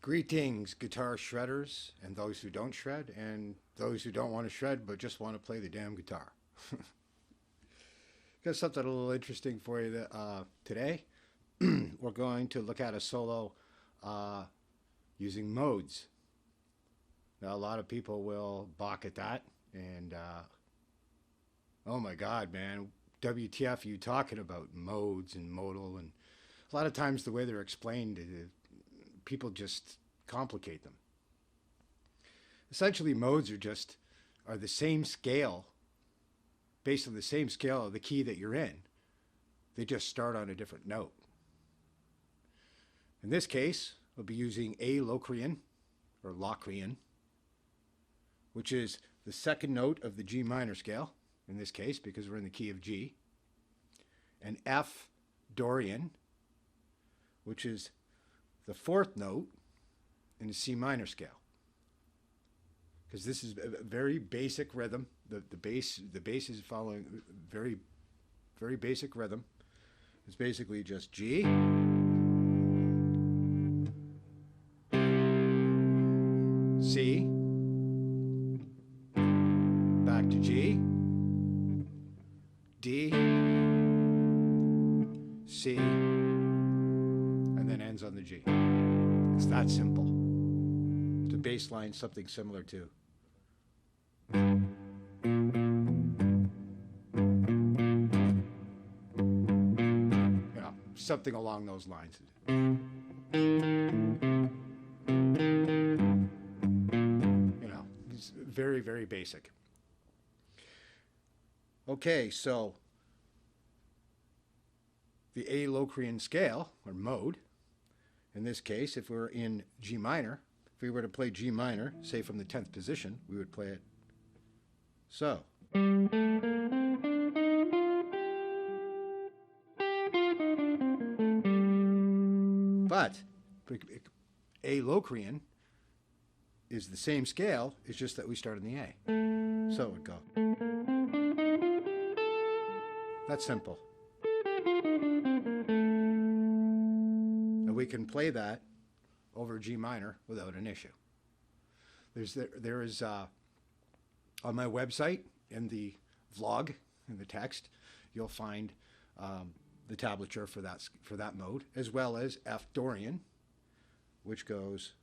Greetings, guitar shredders, and those who don't shred, and those who don't want to shred but just want to play the damn guitar. Got something a little interesting for you today. We're going to look at a solo using modes. Now, a lot of people will balk at that, and oh my God, man, WTF are you talking about? Modes and modal, and a lot of times the way they're explained, people just complicate them. Essentially, modes are the same scale, based on the same scale of the key that you're in. They just start on a different note. In this case, we'll be using A Locrian, or Locrian, which is the second note of the G minor scale, in this case, because we're in the key of G, and F Dorian, which is the fourth note in the C minor scale. Because this is a very basic rhythm. The bass is following very, very basic rhythm. It's basically just G, C, back to G, D, C, and then ends on the G. It's that simple. To bass line something similar to. Something along those lines. It's very, very basic. Okay, so the A Locrian scale, or mode, in this case, if we're in G minor, if we were to play G minor, say from the 10th position, we would play it so. But A Locrian is the same scale, it's just that we start in the A. So it would go. That's simple. And we can play that over G minor without an issue. There is on my website, in the vlog, in the text, you'll find the tablature for that mode, as well as F Dorian, which goes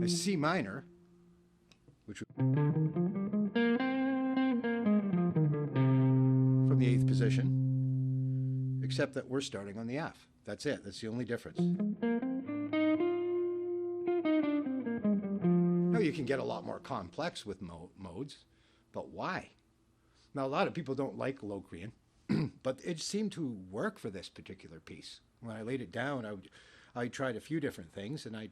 as C minor, which from the 8th position, except that we're starting on the F. That's it. That's the only difference. Now, you can get a lot more complex with modes, but why? Now, a lot of people don't like Locrian, but it seemed to work for this particular piece. When I laid it down, I tried a few different things, and I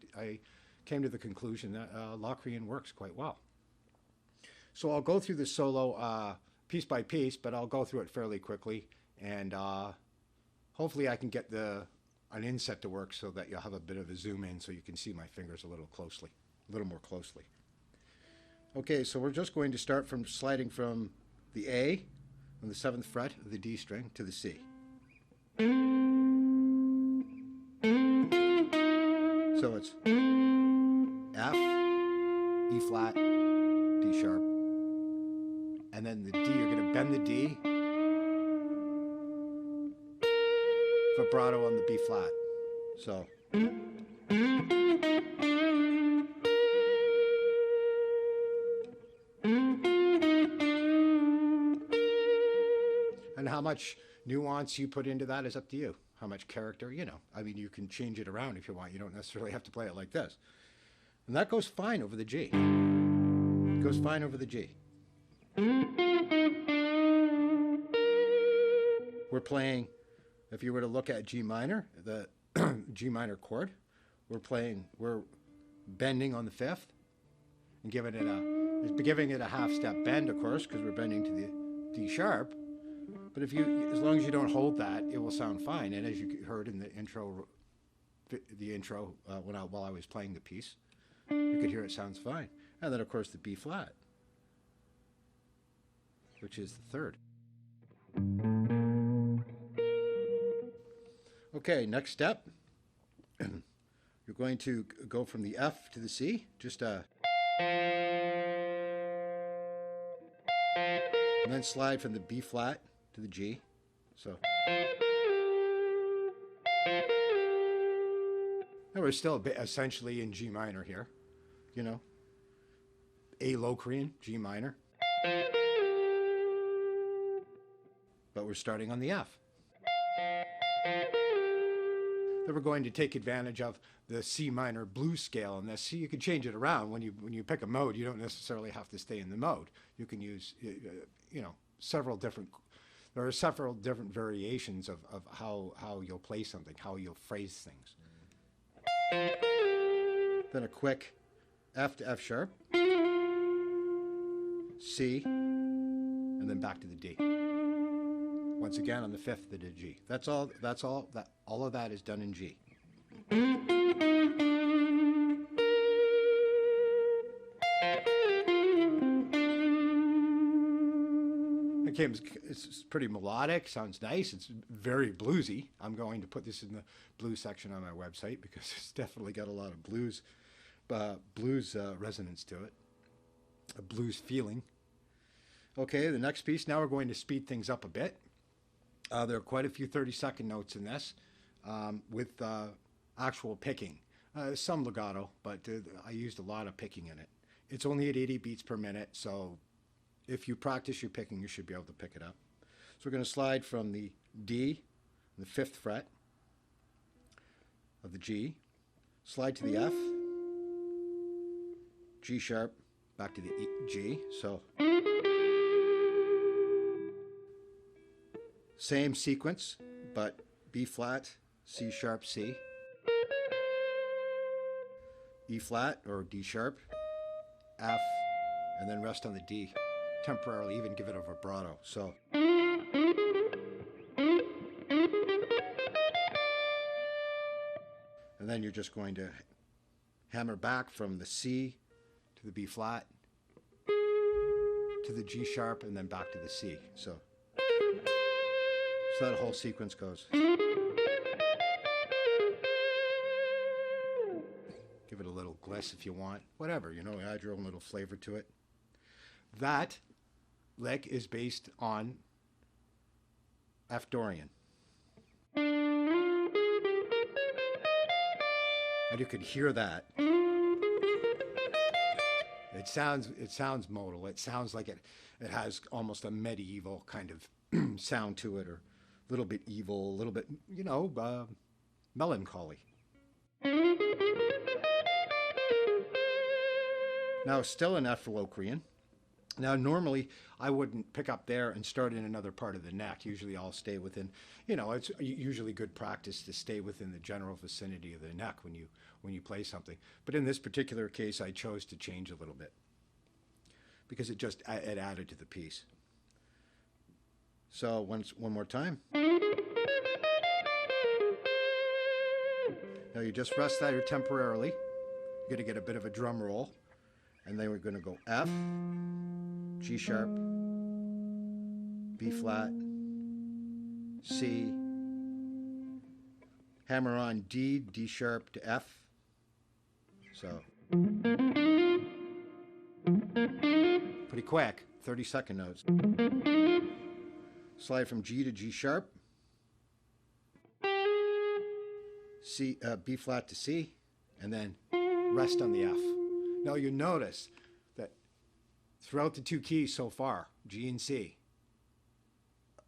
came to the conclusion that Locrian works quite well. So I'll go through the solo piece by piece, but I'll go through it fairly quickly, and hopefully I can get an inset to work so that you'll have a bit of a zoom in so you can see my fingers a little more closely. Okay, so we're just going to start from sliding from the A on the 7th fret of the D string to the C. So it's F, E flat, D sharp, and then the D, you're going to bend the D, vibrato on the B flat. So and how much nuance you put into that is up to you. How much character, I mean, you can change it around if you want. You don't necessarily have to play it like this. And that goes fine over the G. It goes fine over the G. We're playing, if you were to look at G minor, the G minor chord, we're bending on the 5th and giving it a half step bend, of course, because we're bending to the D sharp. But as long as you don't hold that, it will sound fine. And as you heard in the intro, while I was playing the piece, you could hear it sounds fine. And then, of course, the B flat. which is the third. Okay, next step. You're going to go from the F to the C, just and then slide from the B flat to the G. So now we're still essentially in G minor here, you know, A Locrian, G minor, but we're starting on the F. Then we're going to take advantage of the C minor blues scale in this. So you can change it around when you pick a mode. You don't necessarily have to stay in the mode. You can use several different. There are several different variations of how you'll play something, how you'll phrase things. Then a quick F to F sharp, C, and then back to the D. Once again on the fifth to the G. That's all. All of that is done in G. It's pretty melodic. Sounds nice. It's very bluesy. I'm going to put this in the blues section on my website because it's definitely got a lot of blues resonance to it, a blues feeling. Okay, the next piece. Now we're going to speed things up a bit. There are quite a few 30-second notes in this with actual picking. Some legato, but I used a lot of picking in it. It's only at 80 beats per minute, so if you practice your picking, you should be able to pick it up. So we're going to slide from the D, the 5th fret of the G, slide to the F, G sharp, back to the G. So same sequence, but B flat, C sharp, C, E flat or D sharp, F, and then rest on the D. Temporarily, even give it a vibrato. So and then you're just going to hammer back from the C to the B flat to the G sharp and then back to the C. So that whole sequence goes. Give it a little gliss if you want. Whatever, add your own little flavor to it. That lick is based on F Dorian. And you can hear that. It sounds modal. It sounds like it has almost a medieval kind of sound to it, or a little bit evil, a little bit, melancholy. Now, still in F Locrian. Now, normally, I wouldn't pick up there and start in another part of the neck. Usually, I'll stay within, it's usually good practice to stay within the general vicinity of the neck when you play something. But in this particular case, I chose to change a little bit because it added to the piece. So one more time. Now you just rest that here temporarily. You're going to get a bit of a drum roll. And then we're going to go F, G sharp, B flat, C, hammer on D, D sharp to F. So pretty quick, 30-second notes. Slide from G to G sharp, C, B flat to C, and then rest on the F. Now you notice that throughout the two keys so far, G and C,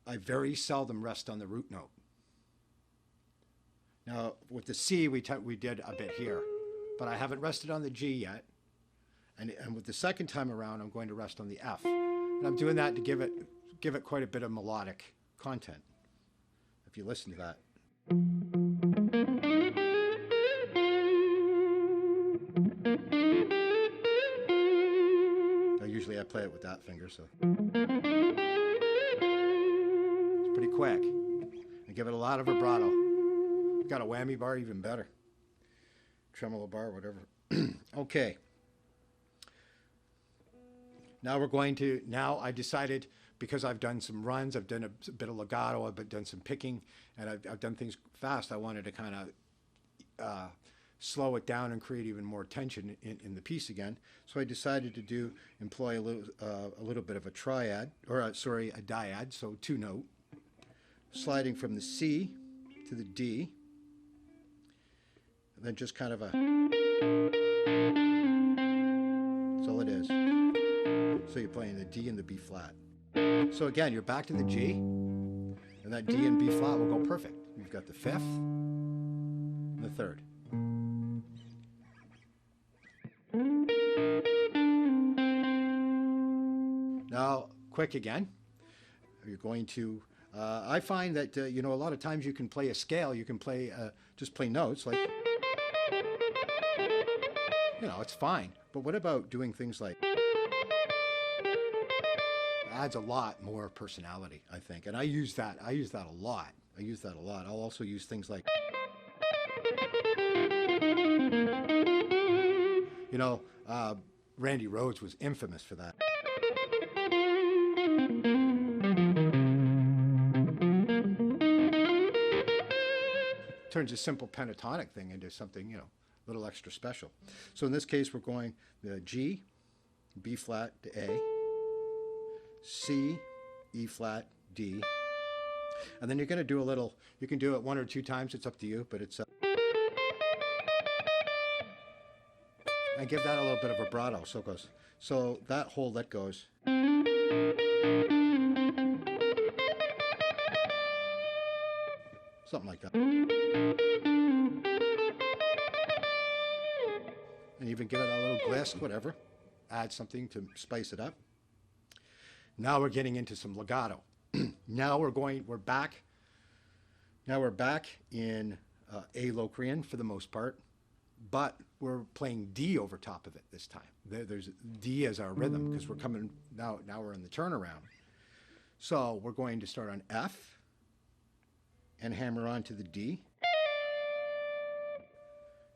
I very seldom rest on the root note. Now with the C, we did a bit here, but I haven't rested on the G yet. And with the second time around, I'm going to rest on the F. And I'm doing that to give it quite a bit of melodic content, if you listen to that. Usually I play it with that finger, so it's pretty quick. And give it a lot of vibrato. Got a whammy bar, even better. Tremolo bar, whatever. Okay. Now I decided, because I've done some runs, I've done a bit of legato, I've done some picking, and I've done things fast. I wanted to kind of slow it down and create even more tension in the piece again. So I decided to employ a little bit of a triad, or a dyad, so 2-note, sliding from the C to the D, and then just kind of a, that's all it is. So you're playing the D and the B flat. So again, you're back to the G, and that D and B flat will go perfect. You've got the 5th and the 3rd. Now, quick again. You're going to, I find that, a lot of times you can play a scale, you can play, just play notes, like, it's fine. But what about doing things like, adds a lot more personality, I think. And I use that a lot. I'll also use things like, Randy Rhoads was infamous for that. Turns a simple pentatonic thing into something, a little extra special. So in this case, we're going the G, B flat to A, C, E flat, D, and then you're going to do a little, you can do it 1 or 2 times, it's up to you, but it's, and give that a little bit of vibrato, so it goes, so that whole, that goes, something like that. And even give it a little glisk, whatever, add something to spice it up. Now we're getting into some legato. Now we're back in A Locrian for the most part, but we're playing D over top of it this time. There's D as our rhythm because we're coming, now we're in the turnaround. So we're going to start on F and hammer on to the D,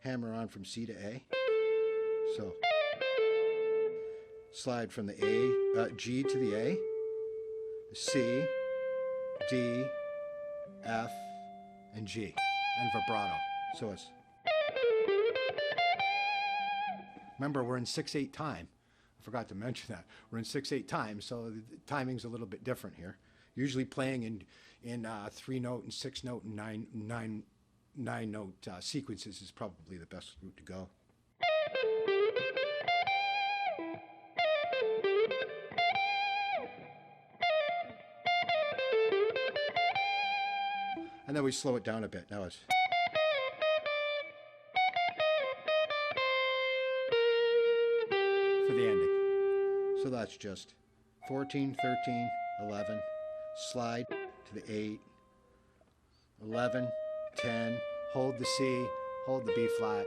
hammer on from C to A. So slide from the G to the A, C, D, F, and G, and vibrato. So it's, remember, we're in 6/8 time. I forgot to mention that. We're in 6/8 time, so the timing's a little bit different here. Usually playing in 3-note and 6-note and 9-note sequences is probably the best route to go. And then we slow it down a bit. Now it's, for the ending. So that's just 14, 13, 11, slide to the 8, 11, 10, hold the C, hold the B flat,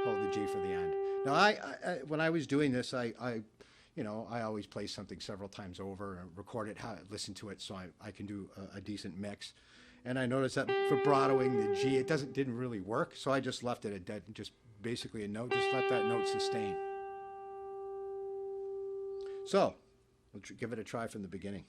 hold the G for the end. Now, I when I was doing this, I always play something several times over and record it, listen to it, so I can do a decent mix. And I noticed that vibratoing the G, it didn't really work, so I just left it at dead, just basically a note, just let that note sustain. So, we'll give it a try from the beginning.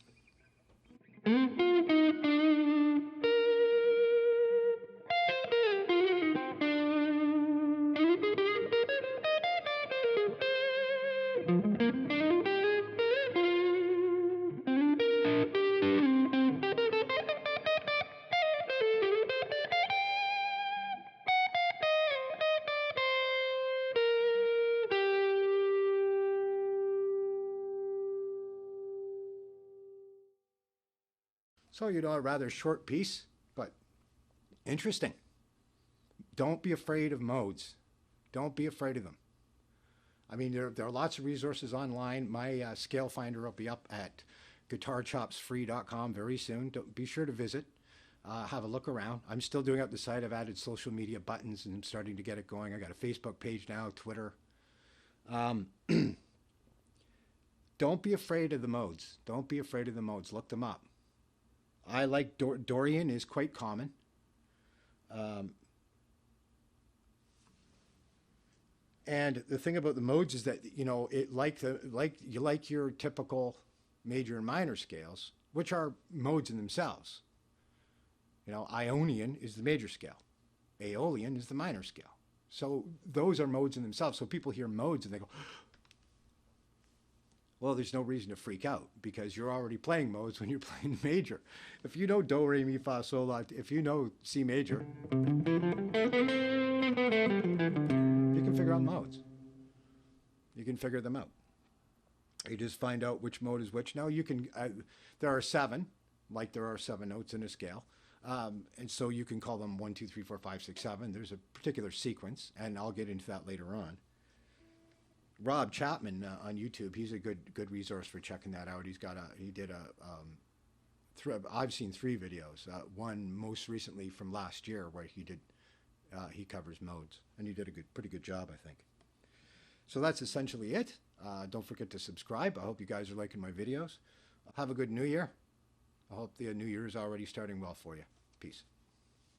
So, a rather short piece, but interesting. Don't be afraid of modes. Don't be afraid of them. I mean, there are lots of resources online. My scale finder will be up at guitarchopsfree.com very soon. Be sure to visit. Have a look around. I'm still doing up the site. I've added social media buttons and I'm starting to get it going. I got a Facebook page now, Twitter. Don't be afraid of the modes. Don't be afraid of the modes. Look them up. I like Dorian is quite common. And the thing about the modes is that you like your typical, major and minor scales, which are modes in themselves. You know, Ionian is the major scale. Aeolian is the minor scale. So those are modes in themselves. So people hear modes and they go, well, there's no reason to freak out because you're already playing modes when you're playing major. If you know do, re, mi, fa, sol, la, if you know C major, you can figure out modes. You can figure them out. You just find out which mode is which. Now you can, there are 7, like there are 7 notes in a scale. And so you can call them 1, 2, 3, 4, 5, 6, 7. There's a particular sequence, and I'll get into that later on. Rob Chapman on YouTube, he's a good resource for checking that out. I've seen 3 videos. One most recently from last year where he covers modes, and he did a pretty good job, I think. So that's essentially it. Don't forget to subscribe. I hope you guys are liking my videos. Have a good New Year. I hope the New Year is already starting well for you. Peace.